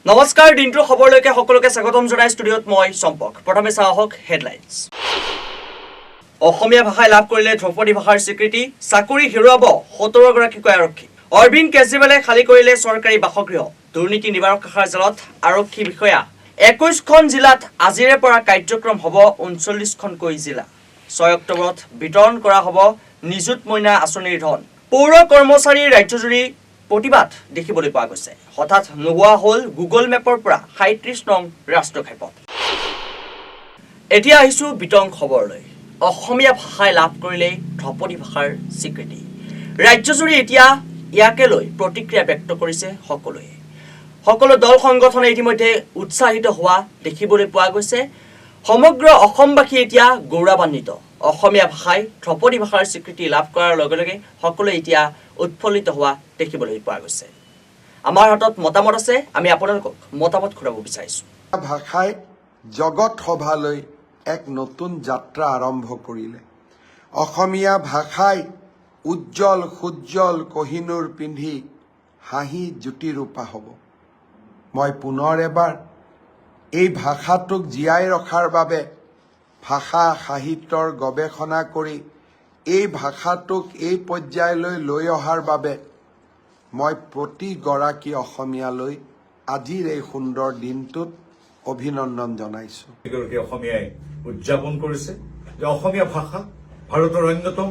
নমস্কাৰ, দিনটোৰ খবৰলৈকে সকলোকে স্বাগতম জনাই ষ্টুডিঅ'ত মই চম্পক। প্ৰথমে চাওঁ আহক হেডলাইনছ। অসমীয়া ভাষাই লাভ কৰিলে ধ্ৰুপদী ভাষাৰ স্বীকৃতি, চাকৰি হেৰুৱাব 17গৰাকীকৈ আৰক্ষী। অৰবিন্দ কেজৰিৱালে খালী কৰিলে চৰকাৰী বাসগৃহ, দুৰ্নীতি নিবাৰক শাখাৰ জালত আৰক্ষী বিষয়া। 21খন জিলাত আজিৰে পৰা কাৰ্যক্ৰম হ'ব 39খনকৈ জিলা। 6 অক্টোবৰত বিতৰণ কৰা হ'ব নিযুত মইনা আঁচনিৰ ধন। পৌৰ কৰ্মচাৰীৰ ৰাজ্যজুৰি প্ৰতিবাদ দেখিবলৈ পোৱা গৈছে। হঠাৎ নোহোৱা হ'ল গুগল মেপৰ পৰা 37 নং ৰাষ্ট্ৰীয় ঘাইপথ। এতিয়া আহিছোঁ বিতং খবৰলৈ। অসমীয়া ভাষাই লাভ কৰিলে ধ্ৰুপদী ভাষাৰ স্বীকৃতি। ৰাজ্যজুৰি এতিয়া ইয়াকে লৈ প্ৰতিক্ৰিয়া ব্যক্ত কৰিছে সকলোৱে। সকলো দল সংগঠনে ইতিমধ্যে উৎসাহিত হোৱা দেখিবলৈ পোৱা গৈছে। সমগ্ৰ অসমবাসী এতিয়া গৌৰৱান্বিত। অসমীয়া ভাষাই ধ্ৰুপদী ভাষাৰ স্বীকৃতি লাভ কৰাৰ লগে লগে সকলোৱে এতিয়া উৎফুল্লিত হোৱা দেখিবলৈ পোৱা গৈছে। আমাৰ হাতত মতামত আছে, আমি আপোনালোকক মতামত ঘূৰাব বিচাৰিছোঁ। ভাষাই জগত সভালৈ এক নতুন যাত্ৰা আৰম্ভ কৰিলে। অসমীয়া ভাষাই উজ্জ্বল সুজ্জ্বল কহিনুৰ পিন্ধি হাঁহি জ্যোতিৰূপা হ'ব। মই পুনৰ এবাৰ এই ভাষাটোক জীয়াই ৰখাৰ বাবে ভাষা সাহিত্যৰ গৱেষণা কৰি এই ভাষাটোক এই পৰ্যায়লৈ লৈ অহাৰ বাবে মই প্ৰতিগৰাকী অসমীয়ালৈ আজিৰ এই সুন্দৰ দিনটোত অভিনন্দন জনাইছোঁ। অসমীয়াই উদযাপন কৰিছে যে অসমীয়া ভাষা ভাৰতৰ অন্যতম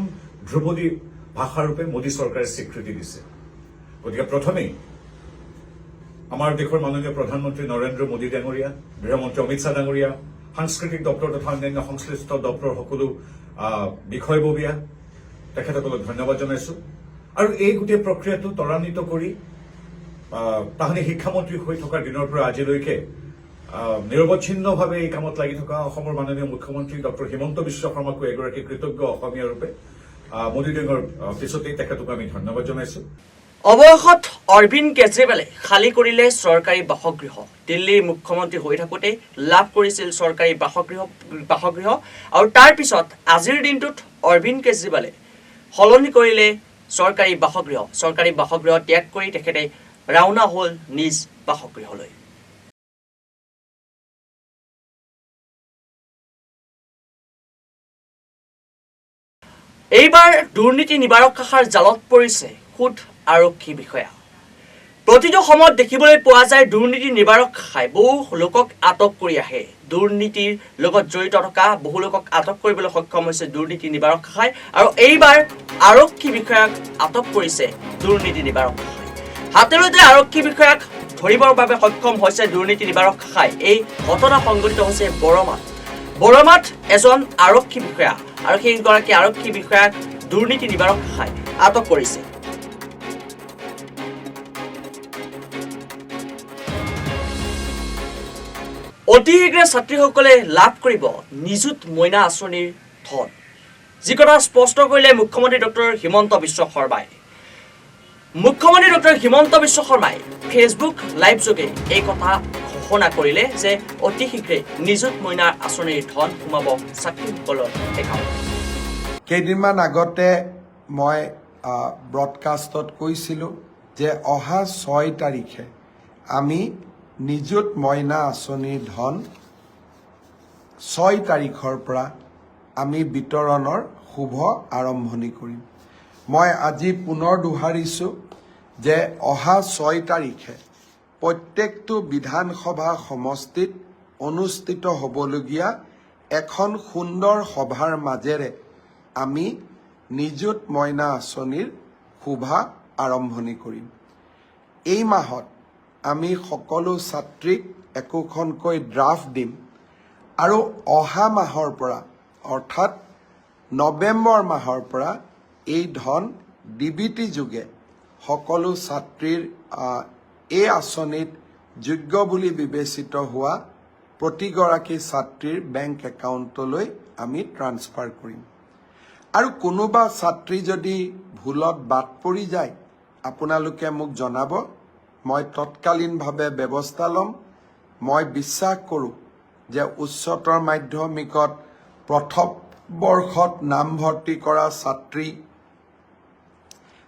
ধ্ৰুপদী ভাষাৰূপে মোদী চৰকাৰে স্বীকৃতি দিছে। গতিকে প্ৰথমেই আমাৰ দেশৰ মাননীয় প্ৰধানমন্ত্ৰী নৰেন্দ্ৰ মোদী ডাঙৰীয়া, গৃহমন্ত্ৰী অমিত শ্বাহ ডাঙৰীয়া, সাংস্কৃতিক দপ্তৰ তথা অন্যান্য সংশ্লিষ্ট দপ্তৰৰ সকলো বিষয়ববীয়া, তেখেতসকলক ধন্যবাদ জনাইছোঁ। আৰু এই গোটেই প্ৰক্ৰিয়াটো ত্বৰান্বিত কৰি তাহানি শিক্ষামন্ত্ৰী হৈ থকাৰ দিনৰ পৰা আজিলৈকে নিৰৱচ্ছিন্নভাৱে এই কামত লাগি থকা অসমৰ মাননীয় মুখ্যমন্ত্ৰী ডক্টৰ হিমন্ত বিশ্ব শৰ্মাকো এগৰাকী কৃতজ্ঞ অসমীয়া ৰূপে মোদী ডাঙৰ পিছতেই তেখেতক আমি ধন্যবাদ জনাইছোঁ। অৱশেষত অৰবিন্দ কেজৰিৱালে খালী কৰিলে চৰকাৰী বাসগৃহ। দিল্লীৰ মুখ্যমন্ত্ৰী হৈ থাকোঁতে লাভ কৰিছিল চৰকাৰী বাসগৃহ আৰু তাৰ পিছত আজিৰ দিনটোত অৰবিন্দ কেজৰিৱালে সলনি কৰিলে চৰকাৰী বাসগৃহ ত্যাগ কৰি তেখেতে ৰাওনা হ'ল নিজ বাসগৃহলৈ। এইবাৰ দুৰ্নীতি নিবাৰক শাখাৰ জালত পৰিছে খুদ আৰক্ষী বিষয়া। প্ৰতিটো সময়ত দেখিবলৈ পোৱা যায় দুৰ্নীতি নিবাৰক শাখাই বহু লোকক আটক কৰি আহে। দুৰ্নীতিৰ লগত জড়িত থকা বহু লোকক আটক কৰিবলৈ সক্ষম হৈছে দুৰ্নীতি নিবাৰক শাখাই, আৰু এইবাৰ আৰক্ষী বিষয়াক আটক কৰিছে দুৰ্নীতি নিবাৰক শাখাই। হাতেৰৈতে আৰক্ষী বিষয়াক ধৰিবৰ বাবে সক্ষম হৈছে দুৰ্নীতি নিবাৰক শাখাই। এই ঘটনা সংঘটিত হৈছে বৰমাত এজন আৰক্ষী বিষয়া আৰু সেইগৰাকী আৰক্ষী বিষয়াক দুৰ্নীতি নিবাৰক শাখাই আটক কৰিছে। অতি শীঘ্ৰে ছাত্ৰীসকলে লাভ কৰিব নিযুত মইনা আঁচনিৰ ধন, যি কথা স্পষ্ট কৰিলে মুখ্যমন্ত্ৰী ডক্টৰ হিমন্ত বিশ্ব শৰ্মাই। মুখ্যমন্ত্ৰী ডক্টৰ হিমন্ত বিশ্ব শৰ্মাই ফেচবুক লাইভ যোগে এই কথা ঘোষণা কৰিলে যে অতি শীঘ্ৰে নিযুত মইনা আঁচনিৰ ধন সোমাব ছাত্ৰীসকলৰ একাউণ্টত। কেইদিনমান আগতে মই ব্ৰডকাষ্টত কৈছিলোঁ যে অহা 6 তাৰিখে আমি নিযুত মইনা আঁচনিৰ ধন 6 তাৰিখৰ পৰা আমি বিতৰণৰ শুভ আৰম্ভণি কৰিম। মই আজি পুনৰ দোহাৰিছোঁ যে অহা 6 তাৰিখে প্ৰত্যেকটো বিধানসভা সমষ্টিত অনুষ্ঠিত হ'বলগীয়া এখন সুন্দৰ সভাৰ মাজেৰে আমি নিযুত মইনা আঁচনিৰ শুভা আৰম্ভণি কৰিম। এই মাহত আমি সকলো ছাত্ৰীক একোখনকৈ ড্ৰাফ্ট দিম আৰু অহা মাহৰ পৰা অৰ্থাৎ নৱেম্বৰ মাহৰ পৰা এই ধন ডিবিটি যোগে সকলো ছাত্ৰীৰ এই আঁচনিত যোগ্য বুলি বিবেচিত হোৱা প্ৰতিগৰাকী ছাত্ৰীৰ বেংক একাউণ্টলৈ আমি ট্ৰান্সফাৰ কৰিম। আৰু কোনোবা ছাত্ৰী যদি ভুলত বাদ পৰি যায় আপোনালোকে মোক জনাব, মই তৎকালীনভাৱে ব্যৱস্থা ল'ম। মই বিশ্বাস কৰোঁ যে উচ্চতৰ মাধ্যমিকত বৰ্ষত নামভৰ্তি কৰা ছাত্ৰী,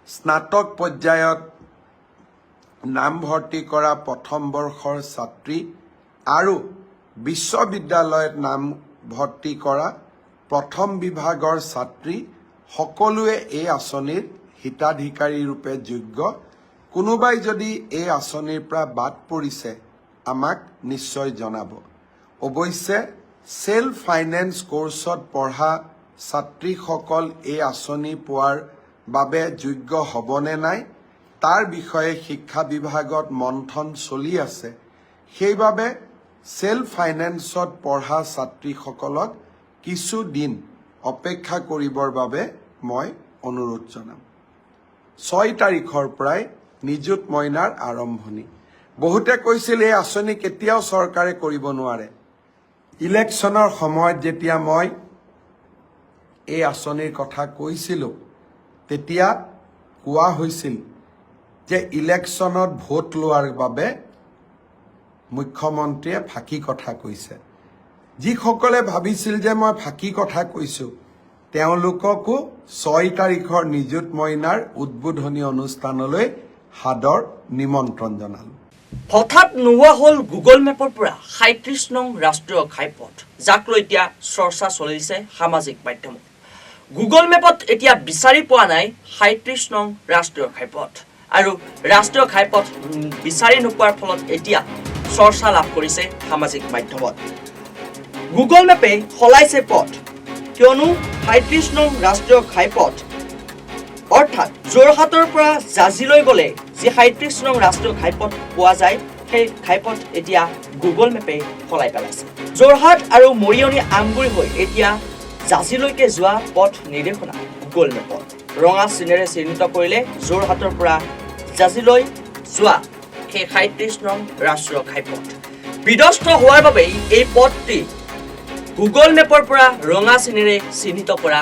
স্নাতক পৰ্যায়ত নামভৰ্তি কৰা প্ৰথম বৰ্ষৰ ছাত্ৰী আৰু বিশ্ববিদ্যালয়ত নামভৰ্তি কৰা প্ৰথম বিভাগৰ ছাত্ৰী সকলোৱে এই আঁচনিৰ হিতাধিকাৰী ৰূপে যোগ্য। কোনোবাই যদি এই আঁচনিৰ পৰা বাদ পৰিছে আমাক নিশ্চয় জনাব। অৱশ্যে সেল্ফ ফাইনেন্স কোৰ্সত পঢ়া ছাত্ৰীসকল এই আঁচনি পোৱাৰ বাবে যোগ্য হ'বনে নাই তাৰ বিষয়ে শিক্ষা বিভাগত মন্থন চলি আছে। সেইবাবে সেল্ফ ফাইনেন্সত পঢ়া ছাত্ৰীসকলক কিছু দিন অপেক্ষা কৰিবৰ বাবে মই অনুৰোধ জনাম। 6 তাৰিখৰ পৰাই নিযুত মইনাৰ আৰম্ভণি। বহুতে কৈছিল এই আঁচনি কেতিয়াও চৰকাৰে কৰিব নোৱাৰে। ইলেকশ্যনৰ সময়ত যেতিয়া মই এই আঁচনিৰ কথা কৈছিলোঁ তেতিয়া কোৱা হৈছিল যে ইলেকশ্যনত ভোট লোৱাৰ বাবে মুখ্যমন্ত্ৰীয়ে ফাঁকি কথা কৈছে। যিসকলে ভাবিছিল যে মই ফাঁকি কথা কৈছোঁ তেওঁলোককো 6 তাৰিখৰ নিযুত মইনাৰ উদ্বোধনী অনুষ্ঠানলৈ সাদৰ নিমন্ত্ৰণ জনালোঁ। হঠাৎ নোহোৱা হ'ল গুগল মেপৰ পৰা ৩৭ নং ৰাষ্ট্ৰীয় ঘাইপথ, যাক লৈ এতিয়া চৰ্চা চলিছে সামাজিক মাধ্যমত। গুগল মেপত এতিয়া বিচাৰি পোৱা নাই ৩৭ নং ৰাষ্ট্ৰীয় ঘাইপথ, আৰু ৰাষ্ট্ৰীয় ঘাইপথ বিচাৰি নোপোৱাৰ ফলত এতিয়া চৰ্চা লাভ কৰিছে সামাজিক মাধ্যমত। গুগল মেপে সলাইছে পথ, কিয়নো ৩৭ নং ৰাষ্ট্ৰীয় ঘাইপথ অৰ্থাৎ যোৰহাটৰ পৰা জাঁজিলৈ গ'লে যি ৩৭ নং ৰাষ্ট্ৰীয় ঘাইপথ পোৱা যায় সেই ঘাইপথ এতিয়া গুগল মেপে সলাই পেলাইছে। যোৰহাট আৰু মৰিয়নি আমগুৰি হৈ এতিয়া জাঁজিলৈকে যোৱা পথ নিৰ্দেশনা গুগল মেপত ৰঙা চিনেৰে চিহ্নিত কৰিলে যোৰহাটৰ পৰা জাঁজিলৈ যোৱা সেই ৩৭ নং ৰাষ্ট্ৰীয় ঘাইপথ বিধ্বস্ত হোৱাৰ বাবেই এই পথটি গুগল মেপৰ পৰা ৰঙা চিনেৰে চিহ্নিত কৰা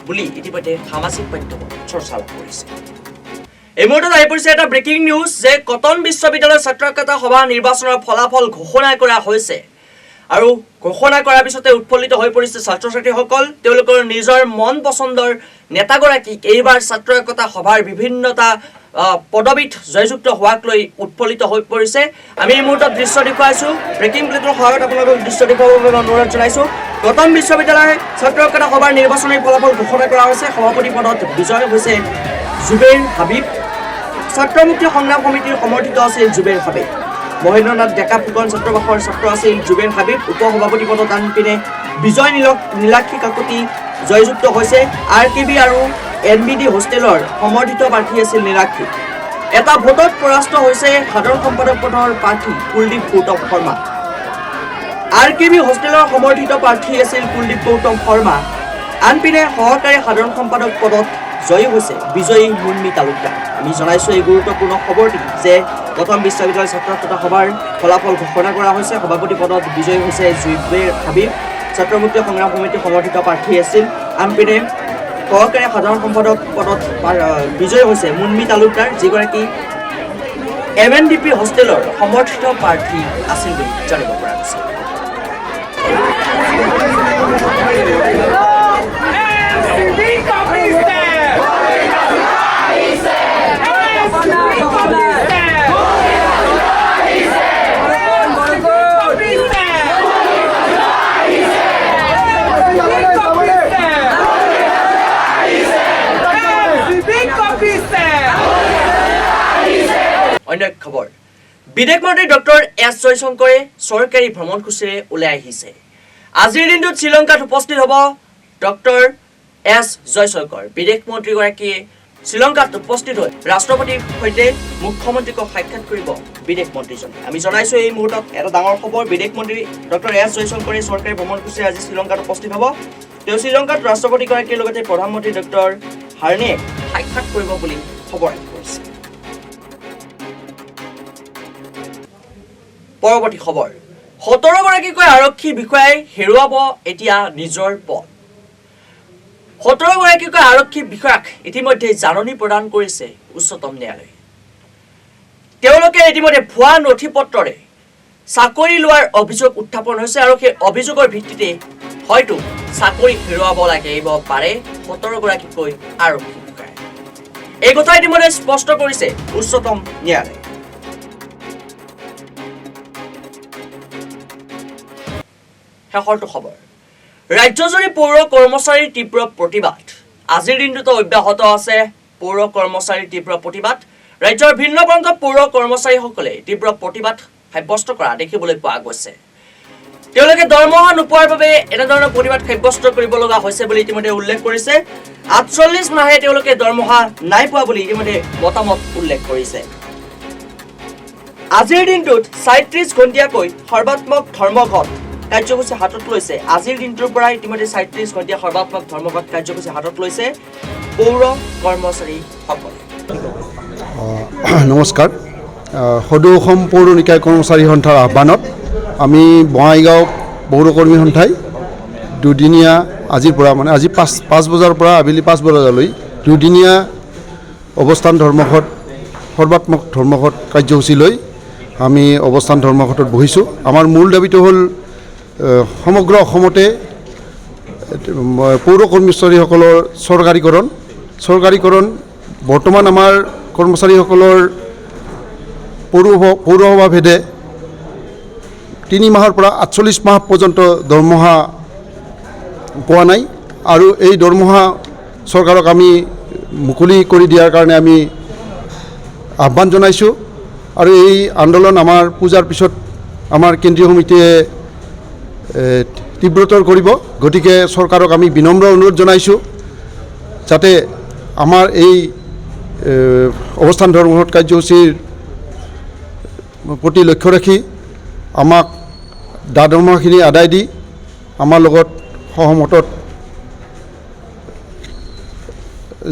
বুলি ইতিমধ্যে সামাজিক মাধ্যমত চৰ্চা লাভ কৰিছে। এই মুহূৰ্তত আহি পৰিছে এটা ব্ৰেকিং নিউজ যে কটন বিশ্ববিদ্যালয়ৰ ছাত্ৰকতা সভা নিৰ্বাচনৰ ফলাফল ঘোষণা কৰা হৈছে, আৰু ঘোষণা কৰাৰ পিছতে উৎফুল্লিত হৈ পৰিছে ছাত্ৰ ছাত্ৰীসকল। তেওঁলোকৰ নিজৰ মন পচন্দৰ নেতাগৰাকীক এইবাৰ ছাত্ৰ একতা সভাৰ বিভিন্নটা পদবীত জয়যুক্ত হোৱাক লৈ উৎফুল্লিত হৈ পৰিছে। আমি এই মুহূৰ্তত দৃশ্য দেখুৱাইছোঁ, ব্ৰেকিং বুলেটিনৰ সহায়ত আপোনালোকক দৃশ্য দেখুৱাবৰ বাবে অনুৰোধ জনাইছোঁ। কটন বিশ্ববিদ্যালয়ৰ ছাত্ৰ একতা সভাৰ নিৰ্বাচনী ফলাফল ঘোষণা কৰা হৈছে। সভাপতি পদত বিজয় হৈছে জুবেৰ হাবিব। ছাত্ৰ মুক্তি সংগ্ৰাম সমিতিৰ সমৰ্থিত আছিল জুবেৰ হাবিব। মহেন্দ্ৰনাথ ডেকা ফুকন ছাত্ৰাবাসৰ ছাত্ৰ আছিল জুবেৰ হাবিব। উপসভাপতি পদত আনপিনে বিজয় নীলাক্ষী কাকতি জয়যুক্ত হৈছে। RKB আৰু NBD হোষ্টেলৰ সমৰ্থিত প্ৰাৰ্থী আছিল নীলাক্ষী। এটা ভোটত পৰাস্ত হৈছে সাধাৰণ সম্পাদক পদৰ প্ৰাৰ্থী কুলদীপ গৌতম শৰ্মা। RKB হোষ্টেলৰ সমৰ্থিত প্ৰাৰ্থী আছিল কুলদীপ গৌতম শৰ্মা। আনপিনে সহকাৰী সাধাৰণ সম্পাদক পদত জয়ী হৈছে বিজয়ী মুন্মি তালুকদাৰ। আমি জনাইছোঁ এই গুৰুত্বপূৰ্ণ খবৰটি যে কটন বিশ্ববিদ্যালয় ছাত্ৰ একতা সভাৰ ফলাফল ঘোষণা কৰা হৈছে। সভাপতি পদত বিজয়ী হৈছে জুবেৰ হাবিব। ছাত্ৰ মুক্তি সংগ্ৰাম সমিতিৰ সমৰ্থিত প্ৰাৰ্থী আছিল। আনপিনে সহকাৰী সাধাৰণ সম্পাদক পদত বিজয়ী হৈছে মুন্মি তালুকদাৰ, যিগৰাকী MNDP হোষ্টেলৰ সমৰ্থিত প্ৰাৰ্থী আছিল বুলি জানিব পৰা গৈছে। অন্য এক খবৰ, বিদেশ মন্ত্ৰী ডক্টৰ S জয়শংকৰে চৰকাৰী ভ্ৰমণসূচীৰে ওলাই আহিছে। আজিৰ দিনটোত শ্ৰীলংকাত উপস্থিত হ'ব ডক্টৰ S জয়শংকৰ। বিদেশ মন্ত্ৰীগৰাকীয়ে শ্ৰীলংকাত উপস্থিত হৈ ৰাষ্ট্ৰপতিৰ সৈতে মুখ্যমন্ত্ৰীক সাক্ষাৎ কৰিব বিদেশ মন্ত্ৰীজনে। আমি জনাইছোঁ এই মুহূৰ্তত এটা ডাঙৰ খবৰ, বিদেশ মন্ত্ৰী ডক্টৰ S জয়শংকৰে চৰকাৰী ভ্ৰমণসূচীৰে আজি শ্ৰীলংকাত উপস্থিত হ'ব। তেওঁ শ্ৰীলংকাত ৰাষ্ট্ৰপতিগৰাকীৰ লগতে প্ৰধানমন্ত্ৰী ডক্টৰ হাৰ্ণে সাক্ষাৎ কৰিব বুলি খবৰ আহি পৰিছে। পৰৱৰ্তী খবৰ, 17গৰাকীকৈ আৰক্ষী বিষয়াই হেৰুৱাব এতিয়া নিজৰ পদ। 17গৰাকীকৈ আৰক্ষী বিষয়াক ইতিমধ্যে জাননী প্ৰদান কৰিছে উচ্চতম ন্যায়ালয়ে। তেওঁলোকে ইতিমধ্যে ভুৱা নথি পত্ৰৰে চাকৰি লোৱাৰ অভিযোগ উত্থাপন হৈছে, আৰু সেই অভিযোগৰ ভিত্তিতে হয়তো চাকৰি হেৰুৱাব লাগিব পাৰে 17গৰাকীকৈ আৰক্ষী বিষয়াই। এই কথা ইতিমধ্যে স্পষ্ট কৰিছে উচ্চতম ন্যায়ালয়ে। শেষৰটো খবৰ, ৰাজ্যজুৰি পৌৰ কৰ্মচাৰীৰ তীব্ৰ প্ৰতিবাদ। আজিৰ দিনটোতো অব্যাহত আছে পৌৰ কৰ্মচাৰীৰ তীব্ৰ প্ৰতিবাদ। ৰাজ্যৰ ভিন্ন প্ৰান্তত পৌৰ কৰ্মচাৰীসকলে তীব্ৰ প্ৰতিবাদ সাব্যস্ত কৰা দেখিবলৈ পোৱা গৈছে। তেওঁলোকে দৰমহা নোপোৱাৰ বাবে এনেধৰণৰ প্ৰতিবাদ সাব্যস্ত কৰিব লগা হৈছে বুলি ইতিমধ্যে উল্লেখ কৰিছে। 48 মাহে তেওঁলোকে দৰমহা নাই পোৱা বুলি ইতিমধ্যে মতামত উল্লেখ কৰিছে। আজিৰ দিনটোত 37 ঘণ্টীয়াকৈ সৰ্বাত্মক ধৰ্মঘট কাৰ্যসূচী হাতত লৈছে। আজিৰ দিনটোৰ পৰা ইতিমধ্যে 37 ঘণ্টীয়া সৰ্বাত্মক ধৰ্মঘট কাৰ্যসূচী হাতত লৈছে পৌৰ কৰ্মচাৰীসকলে। নমস্কাৰ। সদৌ অসম পৌৰ নিকায় কৰ্মচাৰী সন্থাৰ আহ্বানত আমি বঙাইগাঁও পৌৰকৰ্মী সন্থাই দুদিনীয়া আজিৰ পৰা মানে আজি 5 বজাৰ পৰা আবেলি 5 বজালৈ দুদিনীয়া অৱস্থান ধৰ্মঘট সৰ্বাত্মক ধৰ্মঘট কাৰ্যসূচী লৈ আমি অৱস্থান ধৰ্মঘটত বহিছোঁ। আমাৰ মূল দাবীটো হ'ল সমগ্ৰ অসমতে পৌৰ কৰ্মচাৰীসকলৰ চৰকাৰীকৰণ। বৰ্তমান আমাৰ কৰ্মচাৰীসকলৰ পৌৰসভা ভেদে 3 মাহৰ পৰা 48 মাহ পৰ্যন্ত দৰমহা পোৱা নাই আৰু এই দৰমহা চৰকাৰক আমি মুকলি কৰি দিয়াৰ কাৰণে আমি আহ্বান জনাইছোঁ। আৰু এই আন্দোলন আমাৰ পূজাৰ পিছত আমাৰ কেন্দ্ৰীয় সমিতিয়ে তীব্ৰতৰ কৰিব। গতিকে চৰকাৰক আমি বিনম্ৰ অনুৰোধ জনাইছোঁ যাতে আমাৰ এই অৱস্থান ধৰ্মঘট কাৰ্যসূচীৰ প্ৰতি লক্ষ্য ৰাখি আমাক দৰমহাখিনি আদায় দি আমাৰ লগত সহমতত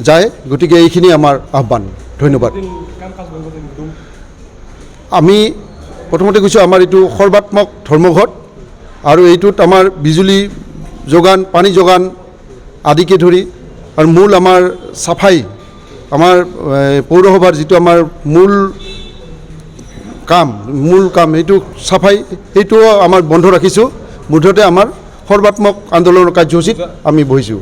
যায়। গতিকে এইখিনি আমাৰ আহ্বান। ধন্যবাদ। আমি প্ৰথমতে কৈছোঁ আমাৰ এইটো সৰ্বাত্মক ধৰ্মঘট আৰু এইটোত আমাৰ বিজুলী যোগান, পানী যোগান আদিকে ধৰি আৰু মূল আমাৰ চাফাই, আমাৰ পৌৰসভাৰ যিটো আমাৰ মূল কাম এইটো চাফাই, সেইটোও আমাৰ বন্ধ ৰাখিছোঁ। মুঠতে আমাৰ সৰ্বাত্মক আন্দোলনৰ কাৰ্যসূচীত আমি বহিছোঁ।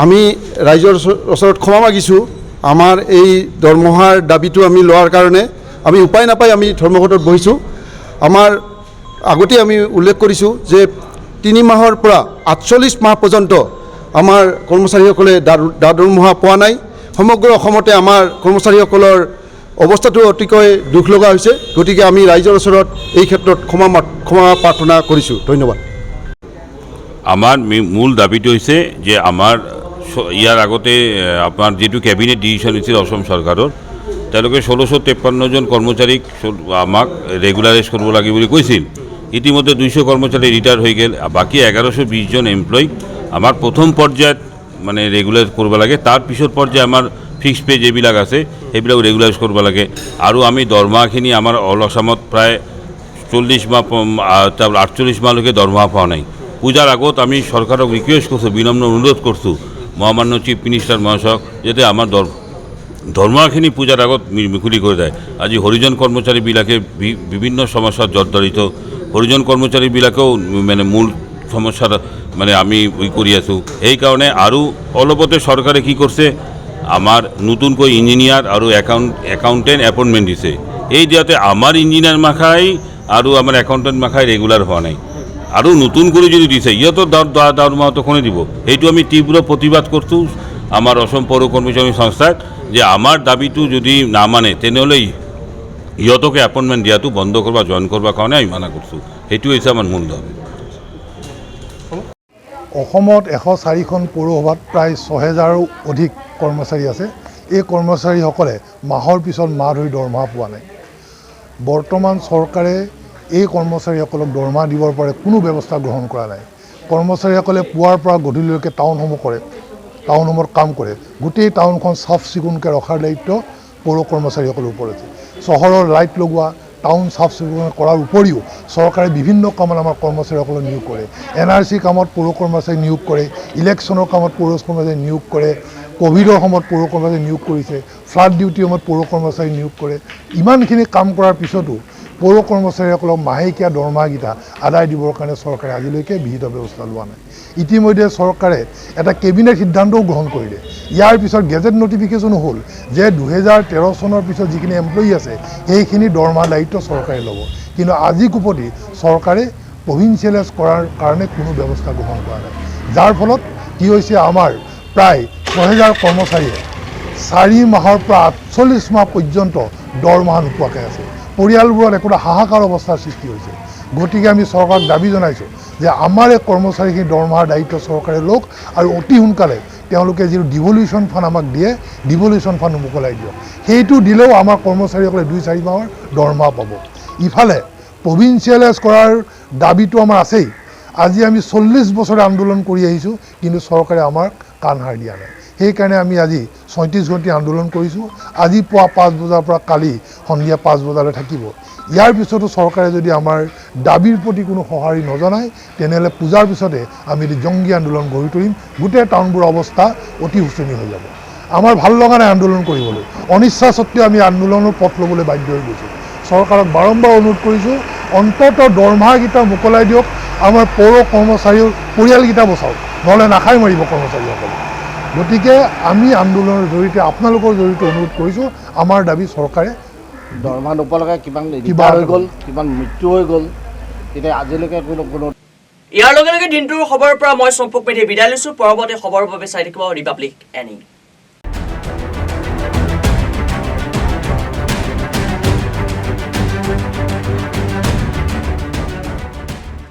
আমি ৰাইজৰ ওচৰত ক্ষমা মাগিছোঁ। আমাৰ এই দৰমহাৰ দাবীটো আমি লোৱাৰ কাৰণে আমি উপায় নাপাই আমি ধৰ্মঘটত বহিছোঁ। আমাৰ আগতে আমি উল্লেখ কৰিছোঁ যে 3 মাহৰ পৰা 48 মাহ পৰ্যন্ত আমাৰ কৰ্মচাৰীসকলে দৰমহা পোৱা নাই। সমগ্ৰ অসমতে আমাৰ কৰ্মচাৰীসকলৰ অৱস্থাটো অতিকৈ দুখ লগা হৈছে। গতিকে আমি ৰাইজৰ ওচৰত এই ক্ষেত্ৰত ক্ষমা প্ৰাৰ্থনা কৰিছোঁ। ধন্যবাদ। আমাৰ মূল দাবীটো হৈছে যে আমাৰ ইয়াৰ আগতে আপোনাৰ যিটো কেবিনেট ডিচিশ্যন হৈছিল অসম চৰকাৰৰ, তেওঁলোকে 1653 জন কৰ্মচাৰীক আমাক ৰেগুলাৰাইজ কৰিব লাগে বুলি কৈছিল। ইতিমধ্যে 200 কৰ্মচাৰী ৰিটায়াৰ হৈ গ'ল। বাকী 1120 জন এমপ্লয়ীক আমাৰ প্ৰথম পৰ্যায়ত মানে ৰেগুলাৰাইজ কৰিব লাগে। তাৰ পিছৰ পৰ্যায়ে আমাৰ ফিক্স পে যিবিলাক আছে সেইবিলাক ৰেগুলাৰাইজ কৰিব লাগে। আৰু আমি দৰমহাখিনি আমাৰ অল আসামত প্ৰায় 40 মাহ 48 মাহলৈকে দৰমহা পোৱা নাই। পূজাৰ আগত আমি চৰকাৰক ৰিকুৱেষ্ট কৰিছোঁ, বিনম্ৰ অনুৰোধ কৰিছোঁ মহামান্য চিফ মিনিষ্টাৰ মহাশয়ক যাতে আমাৰ দৰমহাখিনি পূজাৰ আগত মুকলি কৰি যায়। আজি হৰিজন কৰ্মচাৰীবিলাকে বিভিন্ন সমস্যাত জৰ্জৰিত। হৰিজন কৰ্মচাৰীবিলাকেও মানে মূল সমস্যাত মানে আমি কৰি আছোঁ। সেইকাৰণে আৰু অলপতে চৰকাৰে কি কৰিছে, আমাৰ নতুনকৈ ইঞ্জিনিয়াৰ আৰু একাউণ্টেণ্ট এপইণ্টমেণ্ট দিছে। এই দিয়াতে আমাৰ ইঞ্জিনিয়াৰ মাখাই আৰু আমাৰ একাউণ্টেণ্ট মাখাই ৰেগুলাৰ হোৱা নাই। আৰু নতুন কৰি যদি দিছে ইহঁতৰ দৰমহাটো কোনে দিব? সেইটো আমি তীব্ৰ প্ৰতিবাদ কৰিছোঁ আমাৰ অসম পৌৰ কৰ্মচাৰী সংস্থাত যে আমাৰ দাবীটো যদি নামানে তেনেহ'লে ইহঁতকে এপইণ্টমেণ্ট দিয়াটো বন্ধ কৰিব, জইন কৰিবৰ কাৰণে আমি মানা কৰিছোঁ। সেইটো হৈছে আমাৰ মূল দাবী। অসমত 104খন পৌৰসভাত প্ৰায় 6000ৰো অধিক কৰ্মচাৰী আছে। এই কৰ্মচাৰীসকলে মাহৰ পিছত মাহ ধৰি দৰমহা পোৱা নাই। বৰ্তমান চৰকাৰে এই কৰ্মচাৰীসকলক দৰমহা দিবৰ বাবে কোনো ব্যৱস্থা গ্ৰহণ কৰা নাই। কৰ্মচাৰীসকলে পুৱাৰ পৰা গধূলিলৈকে টাউনসমূহত কাম কৰে। গোটেই টাউনখন চাফ চিকুণকৈ ৰখাৰ দায়িত্ব পৌৰ কৰ্মচাৰীসকলৰ ওপৰত আছে। চহৰৰ লাইট লগোৱা, টাউন চাফ চিকুণ কৰাৰ উপৰিও চৰকাৰে বিভিন্ন কামত আমাৰ কৰ্মচাৰীসকলক নিয়োগ কৰে। NRC কামত পৌৰ কৰ্মচাৰী নিয়োগ কৰে, ইলেকশ্যনৰ কামত পৌৰ কৰ্মচাৰী নিয়োগ কৰে, ক'ভিডৰ সময়ত পৌৰ কৰ্মচাৰী নিয়োগ কৰিছে, ফ্লাড ডিউটিৰ সময়ত পৌৰ কৰ্মচাৰী নিয়োগ কৰে। ইমানখিনি কাম কৰাৰ পিছতো পৌৰ কৰ্মচাৰীসকলক মাহেকীয়া দৰমহাকেইটা আদায় দিবৰ কাৰণে চৰকাৰে আজিলৈকে বিহিত ব্যৱস্থা লোৱা নাই। ইতিমধ্যে চৰকাৰে এটা কেবিনেট সিদ্ধান্তও গ্ৰহণ কৰিলে। ইয়াৰ পিছত গেজেট নটিফিকেশ্যনো হ'ল যে 2013 চনৰ পিছত যিখিনি এমপ্লয়ী আছে সেইখিনি দৰমহা দায়িত্ব চৰকাৰে ল'ব। কিন্তু আজি কোপতি চৰকাৰে প্ৰভিঞ্চিয়েলাইজ কৰাৰ কাৰণে কোনো ব্যৱস্থা গ্ৰহণ কৰা নাই, যাৰ ফলত কি হৈছে আমাৰ প্ৰায় 6000 কৰ্মচাৰীয়ে 4 মাহৰ পৰা 48 মাহ পৰ্যন্ত দৰমহা নোপোৱাকৈ আছে। পৰিয়ালবোৰত একোটা হাহাকাৰ অৱস্থাৰ সৃষ্টি হৈছে। গতিকে আমি চৰকাৰক দাবী জনাইছোঁ যে আমাৰ এই কৰ্মচাৰীখিনি দৰমহাৰ দায়িত্ব চৰকাৰে লওক আৰু অতি সোনকালে তেওঁলোকে যিটো ডিভলিউশ্যন ফাণ্ড আমাক দিয়ে ডিভলিউশ্যন ফাণ্ড মোকলাই দিয়ক। সেইটো দিলেও আমাৰ কৰ্মচাৰীসকলে 2-4 মাহৰ দৰমহা পাব। ইফালে প্ৰভিঞ্চিয়েলাইজ কৰাৰ দাবীটো আমাৰ আছেই। আজি আমি 40 বছৰে আন্দোলন কৰি আহিছোঁ, কিন্তু চৰকাৰে আমাক কাণ সাৰ দিয়া নাই। সেইকাৰণে আমি আজি 37 ঘণ্টি আন্দোলন কৰিছোঁ। আজি পুৱা 5 বজাৰ পৰা কালি সন্ধিয়া 5 বজালৈ থাকিব। ইয়াৰ পিছতো চৰকাৰে যদি আমাৰ দাবীৰ প্ৰতি কোনো সঁহাৰি নজনায় তেনেহ'লে পূজাৰ পিছতে আমি জংগী আন্দোলন গঢ়ি তুলিম। গোটেই টাউনবোৰৰ অৱস্থা অতি শোচনীয় হৈ যাব। আমাৰ ভাল লগা নাই আন্দোলন কৰিবলৈ, অনিচ্ছা সত্ত্বেও আমি আন্দোলনৰ পথ ল'বলৈ বাধ্য হৈ গৈছোঁ। চৰকাৰক বাৰম্বাৰ অনুৰোধ কৰিছোঁ অন্ততঃ দৰমহাকেইটা মোকলাই দিয়ক, আমাৰ পৌৰ কৰ্মচাৰীৰ পৰিয়ালকেইটা বচাওক, নহ'লে নাখাই মাৰিব কৰ্মচাৰীসকলে। গতিকে আমি আন্দোলনৰ জৰিয়তে আপোনালোকৰ জৰিয়তে অনুৰোধ কৰিছোঁ আমাৰ দাবী চৰকাৰে দৰমহা নোপোৱালৈকে কিমান ৰিটায়াৰ হৈ গ'ল, কিমান মৃত্যু হৈ গ'ল, এতিয়া আজিলৈকে কোনো ইয়াৰ লগে লগে দিনটোৰ খবৰৰ পৰা মই চম্পক মেধিয়ে বিদায় লৈছোঁ। পৰৱৰ্তী খবৰৰ বাবে চাই থাকিব ৰিপাব্লিক এনি।